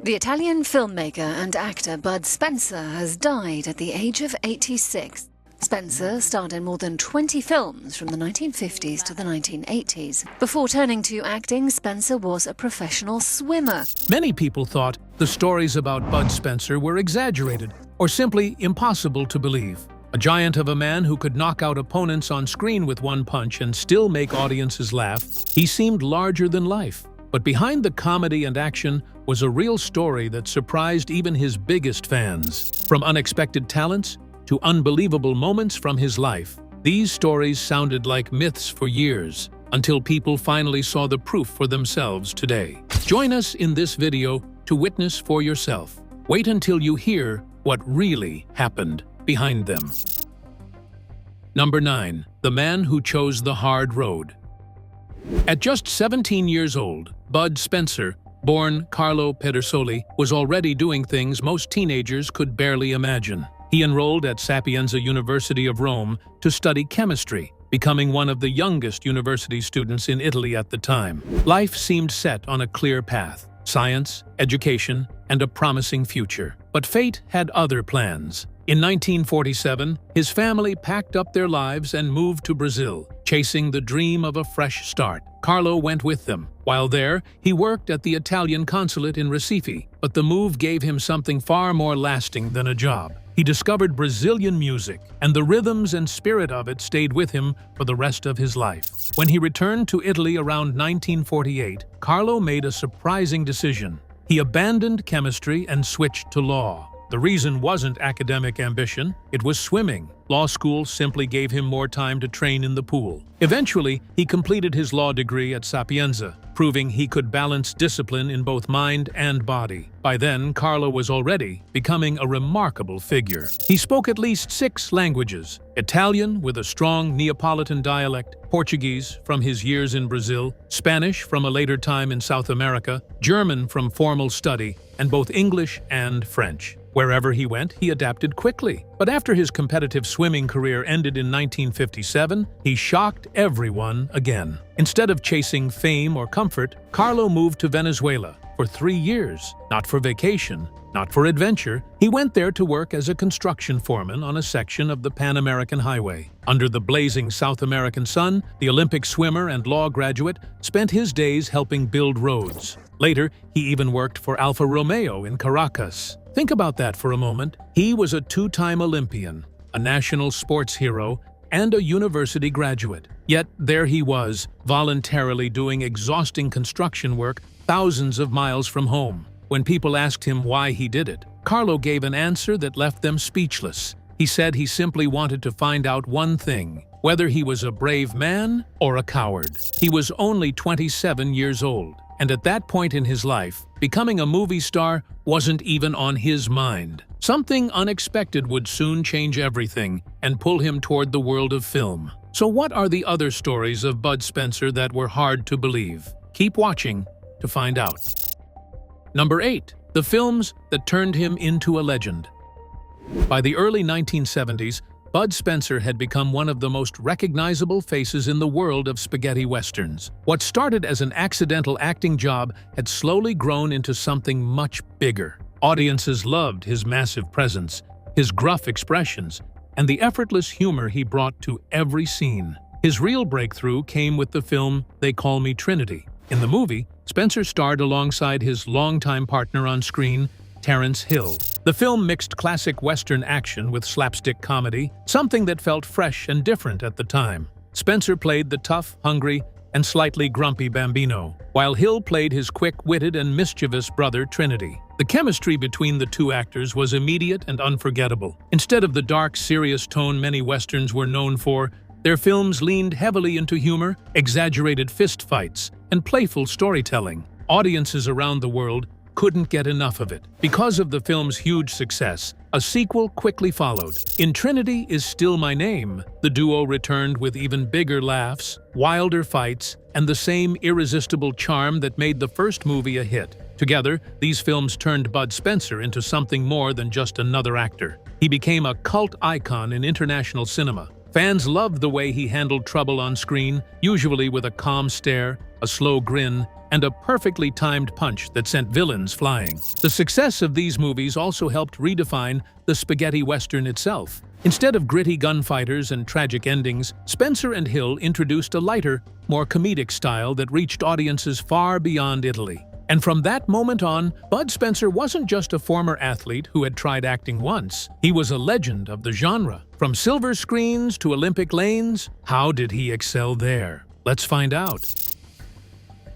The Italian filmmaker and actor Bud Spencer has died at the age of 86. Spencer starred in more than 20 films from the 1950s to the 1980s. Before turning to acting, Spencer was a professional swimmer. Many people thought the stories about Bud Spencer were exaggerated or simply impossible to believe. A giant of a man who could knock out opponents on screen with one punch and still make audiences laugh, he seemed larger than life. But behind the comedy and action was a real story that surprised even his biggest fans. From unexpected talents to unbelievable moments from his life, these stories sounded like myths for years, until people finally saw the proof for themselves today. Join us in this video to witness for yourself. Wait until you hear what really happened behind them. Number 9. The man who chose the hard road. At just 17 years old, Bud Spencer, born Carlo Pedersoli, was already doing things most teenagers could barely imagine. He enrolled at Sapienza University of Rome to study chemistry, becoming one of the youngest university students in Italy at the time. Life seemed set on a clear path: science, education, and a promising future. But fate had other plans. In 1947, his family packed up their lives and moved to Brazil, chasing the dream of a fresh start. Carlo went with them. While there, he worked at the Italian consulate in Recife, but the move gave him something far more lasting than a job. He discovered Brazilian music, and the rhythms and spirit of it stayed with him for the rest of his life. When he returned to Italy around 1948, Carlo made a surprising decision. He abandoned chemistry and switched to law. The reason wasn't academic ambition, it was swimming. Law school simply gave him more time to train in the pool. Eventually, he completed his law degree at Sapienza, proving he could balance discipline in both mind and body. By then, Carlo was already becoming a remarkable figure. He spoke at least 6 languages: Italian with a strong Neapolitan dialect, Portuguese from his years in Brazil, Spanish from a later time in South America, German from formal study, and both English and French. Wherever he went, he adapted quickly. But after his competitive swimming career ended in 1957, he shocked everyone again. Instead of chasing fame or comfort, Carlo moved to Venezuela for 3 years. Not for vacation, not for adventure. He went there to work as a construction foreman on a section of the Pan American Highway. Under the blazing South American sun, the Olympic swimmer and law graduate spent his days helping build roads. Later, he even worked for Alfa Romeo in Caracas. Think about that for a moment. He was a 2-time Olympian, a national sports hero, and a university graduate. Yet there he was, voluntarily doing exhausting construction work thousands of miles from home. When people asked him why he did it, Carlo gave an answer that left them speechless. He said he simply wanted to find out one thing: whether he was a brave man or a coward. He was only 27 years old, and at that point in his life, becoming a movie star wasn't even on his mind. Something unexpected would soon change everything and pull him toward the world of film. So what are the other stories of Bud Spencer that were hard to believe? Keep watching to find out. Number 8. The films that turned him into a legend. By the early 1970s, Bud Spencer had become one of the most recognizable faces in the world of spaghetti westerns. What started as an accidental acting job had slowly grown into something much bigger. Audiences loved his massive presence, his gruff expressions, and the effortless humor he brought to every scene. His real breakthrough came with the film They Call Me Trinity. In the movie, Spencer starred alongside his longtime partner on screen, Terence Hill. The film mixed classic Western action with slapstick comedy, something that felt fresh and different at the time. Spencer played the tough, hungry, and slightly grumpy Bambino, while Hill played his quick-witted and mischievous brother Trinity. The chemistry between the two actors was immediate and unforgettable. Instead of the dark, serious tone many Westerns were known for, their films leaned heavily into humor, exaggerated fistfights, and playful storytelling. Audiences around the world couldn't get enough of it. Because of the film's huge success, a sequel quickly followed. In Trinity Is Still My Name, the duo returned with even bigger laughs, wilder fights, and the same irresistible charm that made the first movie a hit. Together, these films turned Bud Spencer into something more than just another actor. He became a cult icon in international cinema. Fans loved the way he handled trouble on screen, usually with a calm stare, a slow grin, and a perfectly timed punch that sent villains flying. The success of these movies also helped redefine the spaghetti western itself. Instead of gritty gunfighters and tragic endings, Spencer and Hill introduced a lighter, more comedic style that reached audiences far beyond Italy. And from that moment on, Bud Spencer wasn't just a former athlete who had tried acting once. He was a legend of the genre. From silver screens to Olympic lanes, how did he excel there? Let's find out.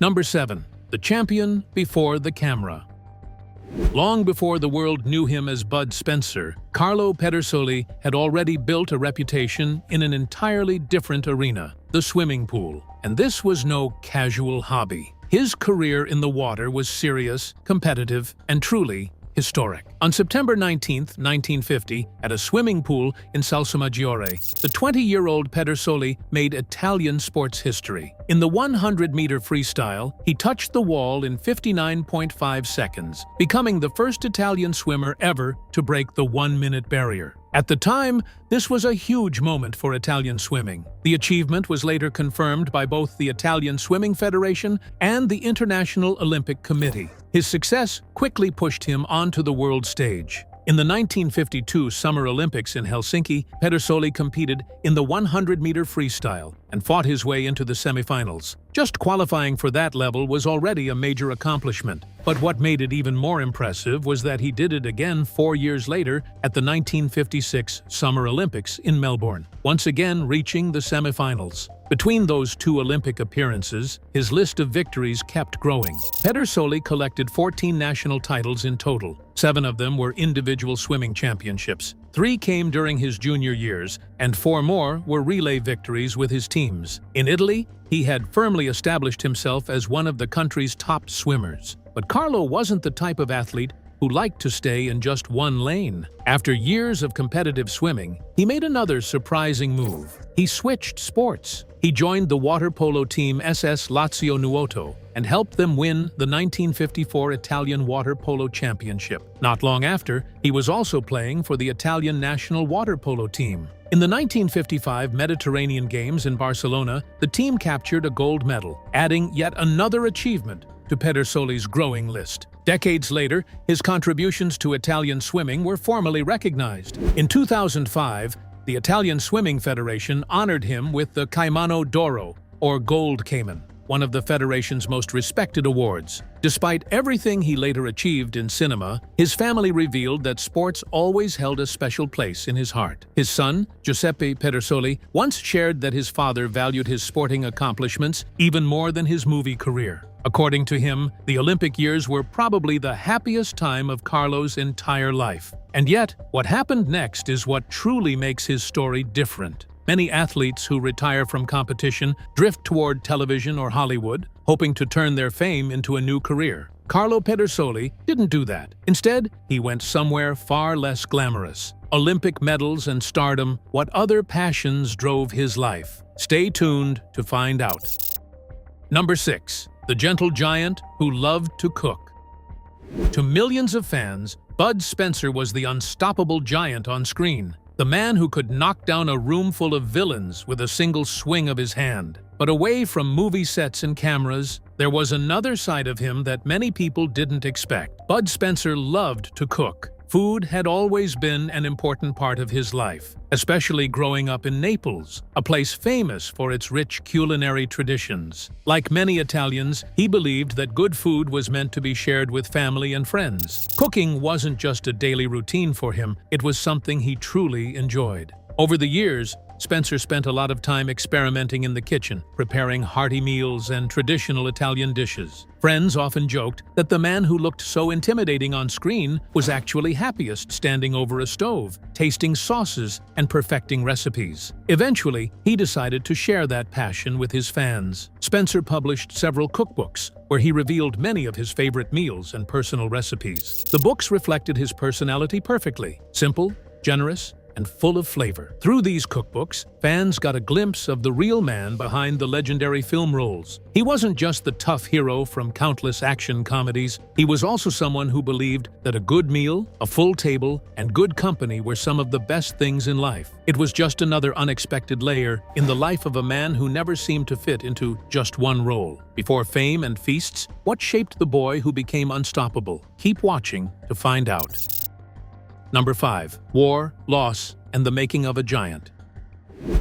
Number 7. The champion before the camera. Long before the world knew him as Bud Spencer, Carlo Pedersoli had already built a reputation in an entirely different arena, the swimming pool. And this was no casual hobby. His career in the water was serious, competitive, and truly historic. On September 19, 1950, at a swimming pool in Salsomaggiore, the 20-year-old Pedersoli made Italian sports history. In the 100-meter freestyle, he touched the wall in 59.5 seconds, becoming the first Italian swimmer ever to break the 1-minute barrier. At the time, this was a huge moment for Italian swimming. The achievement was later confirmed by both the Italian Swimming Federation and the International Olympic Committee. His success quickly pushed him onto the world stage. In the 1952 Summer Olympics in Helsinki, Pedersoli competed in the 100-meter freestyle and fought his way into the semifinals. Just qualifying for that level was already a major accomplishment. But what made it even more impressive was that he did it again 4 years later at the 1956 Summer Olympics in Melbourne, once again reaching the semifinals. Between those two Olympic appearances, his list of victories kept growing. Pedersoli collected 14 national titles in total. 7 of them were individual swimming championships. 3 came during his junior years, and 4 more were relay victories with his teams. In Italy, he had firmly established himself as one of the country's top swimmers. But Carlo wasn't the type of athlete who liked to stay in just one lane. After years of competitive swimming, he made another surprising move. He switched sports. He joined the water polo team SS Lazio Nuoto and helped them win the 1954 Italian Water Polo Championship. Not long after, he was also playing for the Italian national water polo team. In the 1955 Mediterranean Games in Barcelona, the team captured a gold medal, adding yet another achievement to Pedersoli's growing list. Decades later, his contributions to Italian swimming were formally recognized. In 2005, the Italian Swimming Federation honored him with the Caimano d'Oro, or Gold Cayman, one of the Federation's most respected awards. Despite everything he later achieved in cinema, his family revealed that sports always held a special place in his heart. His son, Giuseppe Pedersoli, once shared that his father valued his sporting accomplishments even more than his movie career. According to him, the Olympic years were probably the happiest time of Carlo's entire life. And yet, what happened next is what truly makes his story different. Many athletes who retire from competition drift toward television or Hollywood, hoping to turn their fame into a new career. Carlo Pedersoli didn't do that. Instead, he went somewhere far less glamorous. Olympic medals and stardom, what other passions drove his life? Stay tuned to find out. Number 6. The gentle giant who loved to cook. To millions of fans, Bud Spencer was the unstoppable giant on screen. The man who could knock down a room full of villains with a single swing of his hand. But away from movie sets and cameras, there was another side of him that many people didn't expect. Bud Spencer loved to cook. Food had always been an important part of his life, especially growing up in Naples, a place famous for its rich culinary traditions. Like many Italians, he believed that good food was meant to be shared with family and friends. Cooking wasn't just a daily routine for him, it was something he truly enjoyed. Over the years, Spencer spent a lot of time experimenting in the kitchen, preparing hearty meals and traditional Italian dishes. Friends often joked that the man who looked so intimidating on screen was actually happiest standing over a stove, tasting sauces and perfecting recipes. Eventually, he decided to share that passion with his fans. Spencer published several cookbooks, where he revealed many of his favorite meals and personal recipes. The books reflected his personality perfectly: simple, generous, and full of flavor. Through these cookbooks, fans got a glimpse of the real man behind the legendary film roles. He wasn't just the tough hero from countless action comedies. He was also someone who believed that a good meal, a full table, and good company were some of the best things in life. It was just another unexpected layer in the life of a man who never seemed to fit into just one role. Before fame and feasts, what shaped the boy who became unstoppable? Keep watching to find out. Number 5. War, Loss, and the Making of a Giant.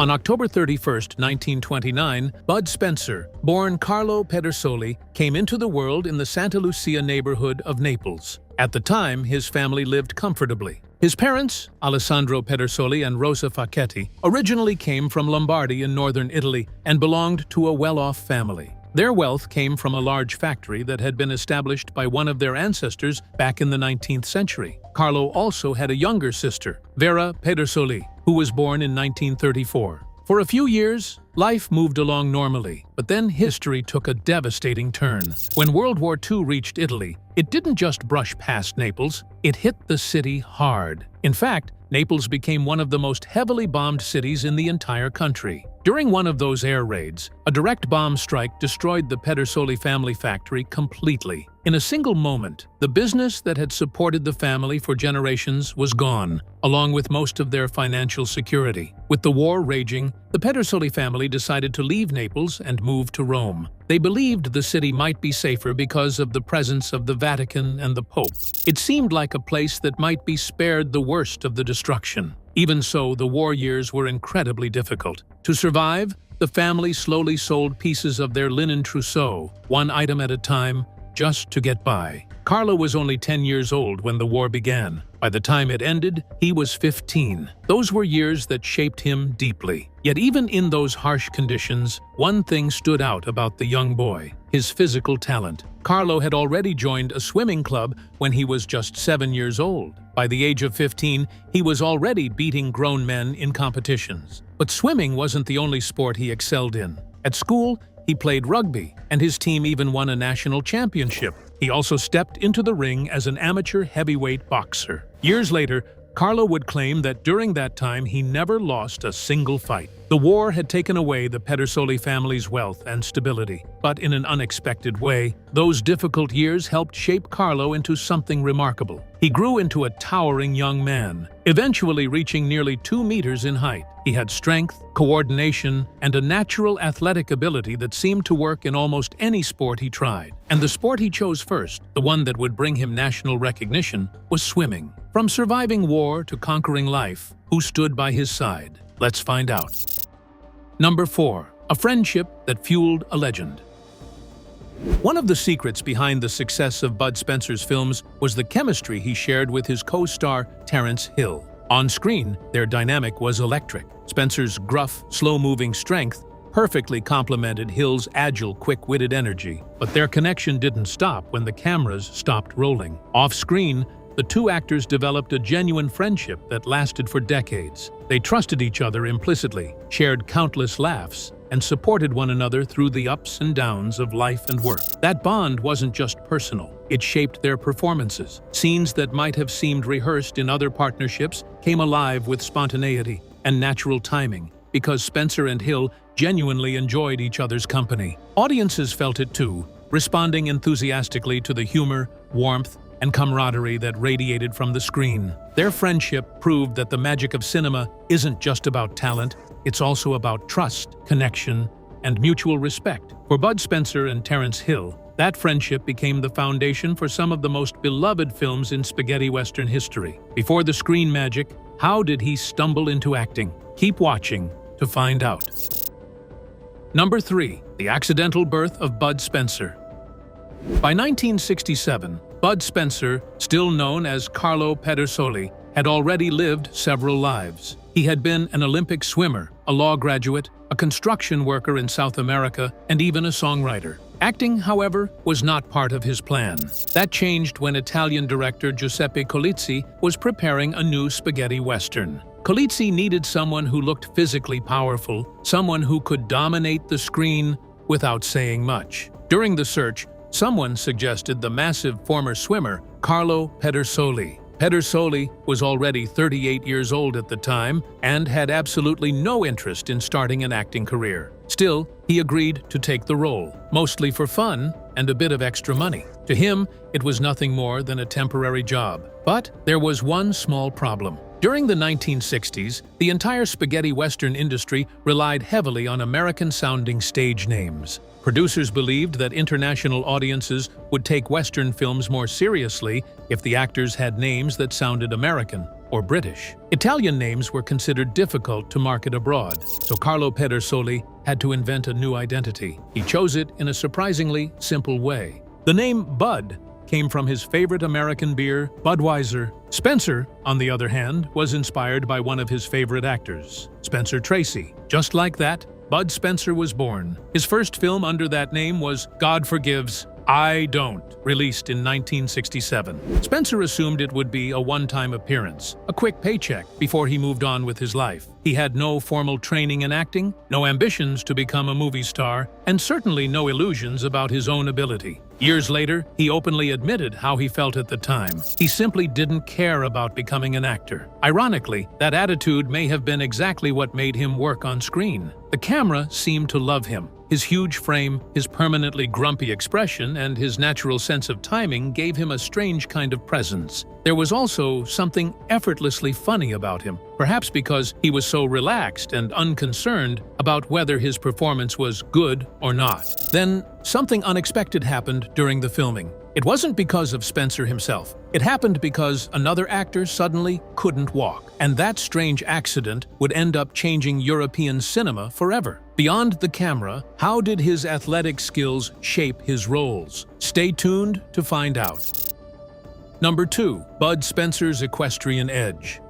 On October 31, 1929, Bud Spencer, born Carlo Pedersoli, came into the world in the Santa Lucia neighborhood of Naples. At the time, his family lived comfortably. His parents, Alessandro Pedersoli and Rosa Facchetti, originally came from Lombardy in northern Italy and belonged to a well-off family. Their wealth came from a large factory that had been established by one of their ancestors back in the 19th century. Carlo also had a younger sister, Vera Pedersoli, who was born in 1934. For a few years, life moved along normally, but then history took a devastating turn. When World War II reached Italy, it didn't just brush past Naples, it hit the city hard. In fact, Naples became one of the most heavily bombed cities in the entire country. During one of those air raids, a direct bomb strike destroyed the Pedersoli family factory completely. In a single moment, the business that had supported the family for generations was gone, along with most of their financial security. With the war raging, the Pedersoli family decided to leave Naples and move to Rome. They believed the city might be safer because of the presence of the Vatican and the Pope. It seemed like a place that might be spared the worst of the destruction. Even so, the war years were incredibly difficult. To survive, the family slowly sold pieces of their linen trousseau, one item at a time, just to get by. Carlo was only 10 years old when the war began. By the time it ended, he was 15. Those were years that shaped him deeply. Yet even in those harsh conditions, one thing stood out about the young boy: his physical talent. Carlo had already joined a swimming club when he was just 7 years old. By the age of 15, he was already beating grown men in competitions. But swimming wasn't the only sport he excelled in. At school, he played rugby, and his team even won a national championship. He also stepped into the ring as an amateur heavyweight boxer. Years later, Carlo would claim that during that time he never lost a single fight. The war had taken away the Pedersoli family's wealth and stability, but in an unexpected way, those difficult years helped shape Carlo into something remarkable. He grew into a towering young man, eventually reaching nearly 2 meters in height. He had strength, coordination, and a natural athletic ability that seemed to work in almost any sport he tried. And the sport he chose first, the one that would bring him national recognition, was swimming. From surviving war to conquering life, who stood by his side? Let's find out. Number 4. A friendship that fueled a legend. One of the secrets behind the success of Bud Spencer's films was the chemistry he shared with his co-star Terence Hill. On screen, their dynamic was electric. Spencer's gruff, slow-moving strength perfectly complemented Hill's agile, quick-witted energy. But their connection didn't stop when the cameras stopped rolling. Off-screen, the two actors developed a genuine friendship that lasted for decades. They trusted each other implicitly, shared countless laughs, and supported one another through the ups and downs of life and work. That bond wasn't just personal. It shaped their performances. Scenes that might have seemed rehearsed in other partnerships came alive with spontaneity and natural timing because Spencer and Hill genuinely enjoyed each other's company. Audiences felt it too, responding enthusiastically to the humor, warmth, and camaraderie that radiated from the screen. Their friendship proved that the magic of cinema isn't just about talent, it's also about trust, connection, and mutual respect. For Bud Spencer and Terence Hill, that friendship became the foundation for some of the most beloved films in spaghetti western history. Before the screen magic, how did he stumble into acting? Keep watching to find out. Number 3. The accidental birth of Bud Spencer. By 1967, Bud Spencer, still known as Carlo Pedersoli, had already lived several lives. He had been an Olympic swimmer, a law graduate, a construction worker in South America, and even a songwriter. Acting, however, was not part of his plan. That changed when Italian director Giuseppe Colizzi was preparing a new spaghetti western. Colizzi needed someone who looked physically powerful, someone who could dominate the screen without saying much. During the search, someone suggested the massive former swimmer, Carlo Pedersoli. Pedersoli was already 38 years old at the time and had absolutely no interest in starting an acting career. Still, he agreed to take the role, mostly for fun and a bit of extra money. To him, it was nothing more than a temporary job. But there was one small problem. During the 1960s, the entire spaghetti western industry relied heavily on American-sounding stage names. Producers believed that international audiences would take Western films more seriously if the actors had names that sounded American or British. Italian names were considered difficult to market abroad, so Carlo Pedersoli had to invent a new identity. He chose it in a surprisingly simple way. The name Bud came from his favorite American beer, Budweiser. Spencer, on the other hand, was inspired by one of his favorite actors, Spencer Tracy. Just like that, Bud Spencer was born. His first film under that name was God Forgives, I Don't, released in 1967. Spencer assumed it would be a one-time appearance, a quick paycheck, before he moved on with his life. He had no formal training in acting, no ambitions to become a movie star, and certainly no illusions about his own ability. Years later, he openly admitted how he felt at the time. He simply didn't care about becoming an actor. Ironically, that attitude may have been exactly what made him work on screen. The camera seemed to love him. His huge frame, his permanently grumpy expression, and his natural sense of timing gave him a strange kind of presence. There was also something effortlessly funny about him, perhaps because he was so relaxed and unconcerned about whether his performance was good or not. Then, something unexpected happened during the filming. It wasn't because of Spencer himself. It happened because another actor suddenly couldn't walk, and that strange accident would end up changing European cinema forever. Beyond the camera, how did his athletic skills shape his roles? Stay tuned to find out. Number 2. Bud Spencer's equestrian edge.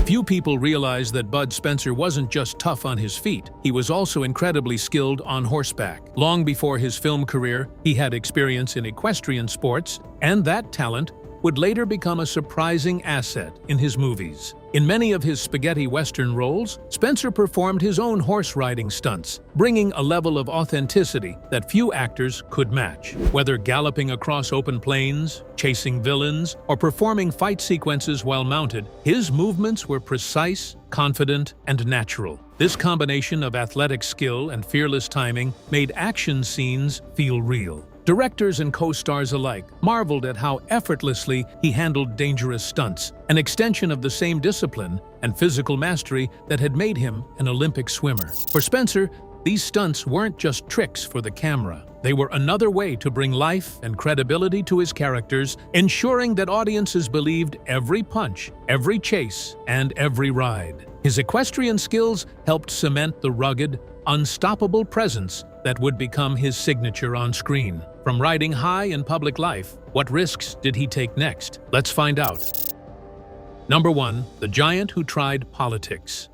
Few people realize that Bud Spencer wasn't just tough on his feet, he was also incredibly skilled on horseback. Long before his film career, he had experience in equestrian sports, and that talent would later become a surprising asset in his movies. In many of his spaghetti western roles, Spencer performed his own horse riding stunts, bringing a level of authenticity that few actors could match. Whether galloping across open plains, chasing villains, or performing fight sequences while mounted, his movements were precise, confident, and natural. This combination of athletic skill and fearless timing made action scenes feel real. Directors and co-stars alike marveled at how effortlessly he handled dangerous stunts, an extension of the same discipline and physical mastery that had made him an Olympic swimmer. For Spencer, these stunts weren't just tricks for the camera. They were another way to bring life and credibility to his characters, ensuring that audiences believed every punch, every chase, and every ride. His equestrian skills helped cement the rugged, unstoppable presence that would become his signature on screen. From riding high in public life, what risks did he take next? Let's find out. Number 1. The giant who tried politics.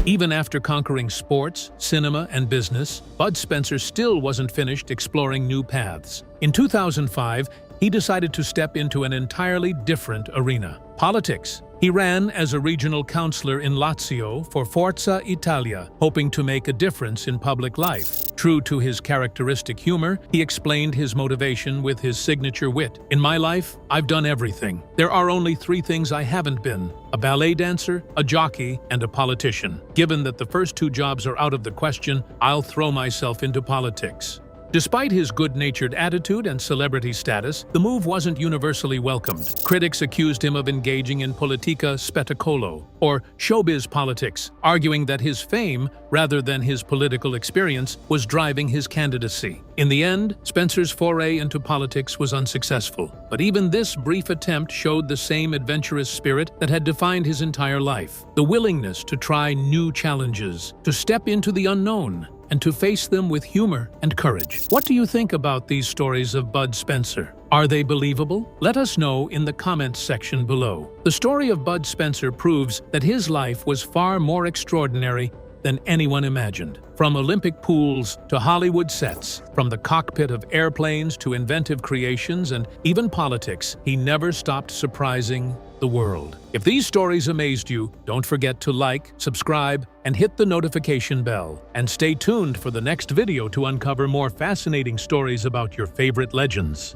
Even after conquering sports, cinema, and business, Bud Spencer still wasn't finished exploring new paths. In 2005, he decided to step into an entirely different arena: politics. He ran as a regional councillor in Lazio for Forza Italia, hoping to make a difference in public life. True to his characteristic humor, he explained his motivation with his signature wit. "In my life, I've done everything. There are only 3 things I haven't been: a ballet dancer, a jockey, and a politician. Given that the first 2 jobs are out of the question, I'll throw myself into politics." Despite his good-natured attitude and celebrity status, the move wasn't universally welcomed. Critics accused him of engaging in politica spettacolo, or showbiz politics, arguing that his fame, rather than his political experience, was driving his candidacy. In the end, Spencer's foray into politics was unsuccessful, but even this brief attempt showed the same adventurous spirit that had defined his entire life: the willingness to try new challenges, to step into the unknown, and to face them with humor and courage. What do you think about these stories of Bud Spencer? Are they believable? Let us know in the comments section below. The story of Bud Spencer proves that his life was far more extraordinary than anyone imagined. From Olympic pools to Hollywood sets, from the cockpit of airplanes to inventive creations and even politics, he never stopped surprising the world. If these stories amazed you, don't forget to like, subscribe, and hit the notification bell. And stay tuned for the next video to uncover more fascinating stories about your favorite legends.